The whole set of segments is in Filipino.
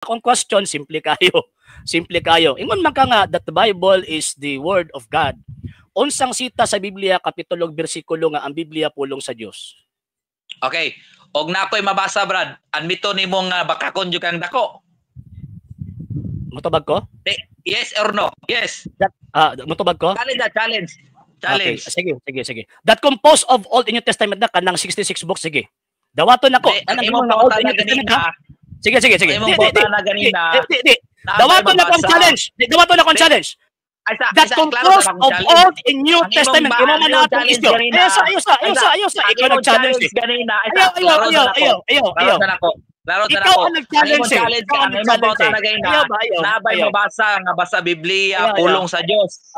Akong question, simple kayo. Simple kayo. Ingon man ka nga that the Bible is the word of God. Unsang sita sa Biblia, kapitulo, bersikulo nga ang Biblia pulong sa Dios. Okay. Og na ako'y mabasa, Brad. Admito ni mong bakakon jud kang dako. Mutubag ko? Yes or no? Yes. Mutubag ko? Challenge. Okay. Sige. That composed of Old and New Testament na kanang 66 books, sige. Dawaton ako. Ang imong Old and New Testament. Sige. Imong bota na ganina. Dawaton na akong challenge. Dawaton na akong challenge. That composed of Old and New Testament. Imo man na atong isyo. Ayusa. Ikaw nag-challenge. Ayaw. Ikaw ang nag-challenge. Ang imong bota na ganina. Nabay mabasa nga basa Biblia pulong sa Dios.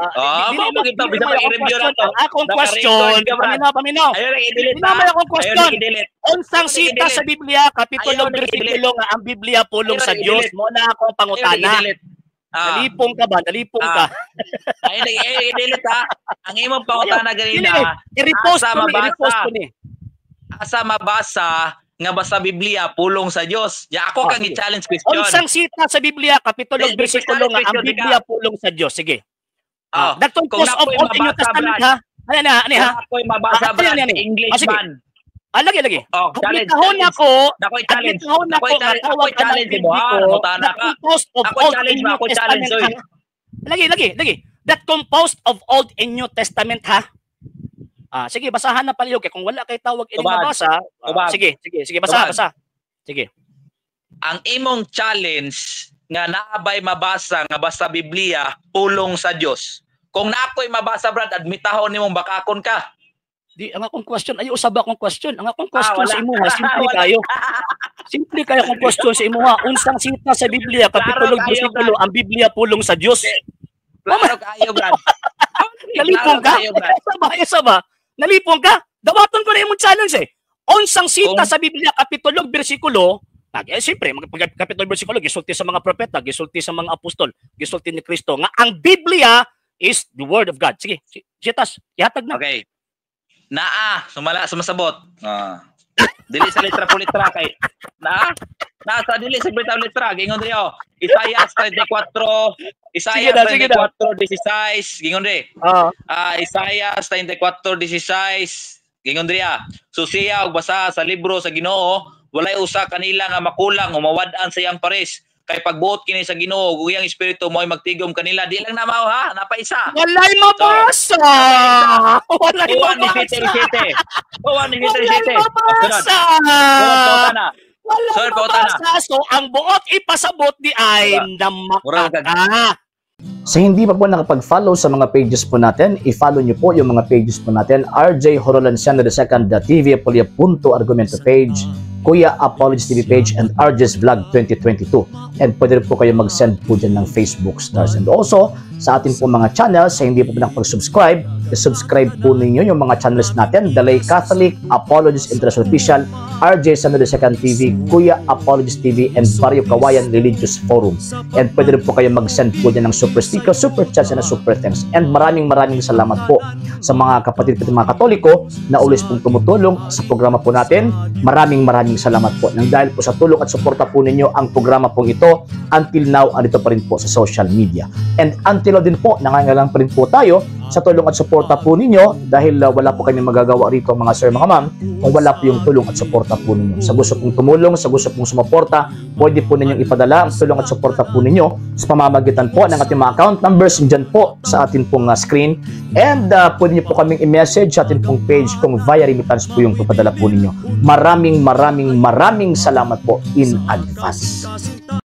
Mo kita bisa i-review na to. Akong question. Paminaw. Dinamay akong question. Unsang sita sa Biblia, kapitulo, bersikulo nga ang Biblia pulong sa Dios. Mo na akong pangutana. Nalipong ka ba? Nalipong ka. I-delete ha. Ang imong pangutana ganina. I-repost ko ni. Asa mabasa nga basa Biblia pulong sa Dios. Ya ako kang i-challenge question. Unsang sita sa Biblia, kapitulo, bersikulo nga ang Biblia pulong sa Dios. Sige. That composed of Old and New Testament ha. Ano ha? Ako'y mabasa Brad, English man. Lagi. Admitahon ako. Ako'y challenge mo ha. Mutana ka. Ako'y challenge. Lagi. That composed of Old and New Testament ha. Sige, basahan na paliw kay kung wala kay tawag ini mabasa. Sige, basa. Sige. Ang imong challenge nga naabay mabasa nga basta Biblia pulong sa Dios. Kung naako'y mabasa Brad, admitahon nimong bakakon ka. Di, ang akong question, ay usab akong question. Ang akong question sa imo ha, simple kayo. Simple kayo akong question sa imo ha. Unsang sita sa Biblia, kapitulo, bersikulo, ang Biblia pulong sa Dios. Klaro kayo, Brad. Nalipong ka? Isa ba? Nalipong ka? Dawaton ko na imong challenge eh. Unsang sita sa Biblia, kapitulo, bersikulo, siyempre, kapitulo, bersikulo, gisulti sa mga propeta, gisulti sa mga apostol, gisulti ni Kristo, nga ang Biblia is the word of God. Sige, sitas, ihatag na. Okay. Sumasabot. Dili sa litra po litra kay. Nasa dili sa bitaw litra. Gingon riyo. Isaias 34. Isaias 34:16. Gingon ri. Isaias 34:16. Gingon riya. Susiya og basa sa libro sa Ginoo, walay usa kanila nga makulang umawad-an sa iyang pares. Kay pagbuot kini sa Ginoo, guyang espiritu mo'y magtigom kanila. Di lang na mao ha, napaisa. Walay mabasa. Walay mabasa. Wala mabasa. So, ang buot ipasabot di ay namaka. Sa hindi pa po nakapag-follow sa mga pages po natin, i-follow nyo po yung mga pages po natin. RJ Horolanciano II, TV Apolia Punto Argumento page, Kuya Apologist TV page, and RJ's Vlog 2022. And pwede rin po kayo mag-send po dyan ng Facebook stars. And also, sa ating po mga channels, sa hindi po nakapag-subscribe, i-subscribe po ninyo yung mga channels natin, Dalay Catholic, Apologist International Official, RJ Sano II TV, Kuya Apologist TV, and Barrio Kawayan Religious Forum. And pwede rin po kayo mag-send po dyan ng super sticker, super chats, and super thanks. And maraming salamat po sa mga kapatid at mga Katoliko na always pong tumutulong sa programa po natin. Maraming salamat po. Nang dahil po sa tulong at suporta po ninyo, ang programa pong ito, until now, andito pa rin po sa social media. And until din po, nangangailangan pa rin po tayo sa tulong at suporta po ninyo dahil wala po kami magagawa rito mga sir, mga ma'am, kung wala po yung tulong at suporta po ninyo. Sa gusto pong tumulong, sa gusto pong sumuporta, pwede po ninyong ipadala ang tulong at suporta po ninyo sa pamamagitan po ng ating mga account numbers dyan po sa ating pong screen. And pwede nyo po kaming i-message sa ating pong page kung via remittance po yung ipadala po ninyo. Maraming salamat po in advance.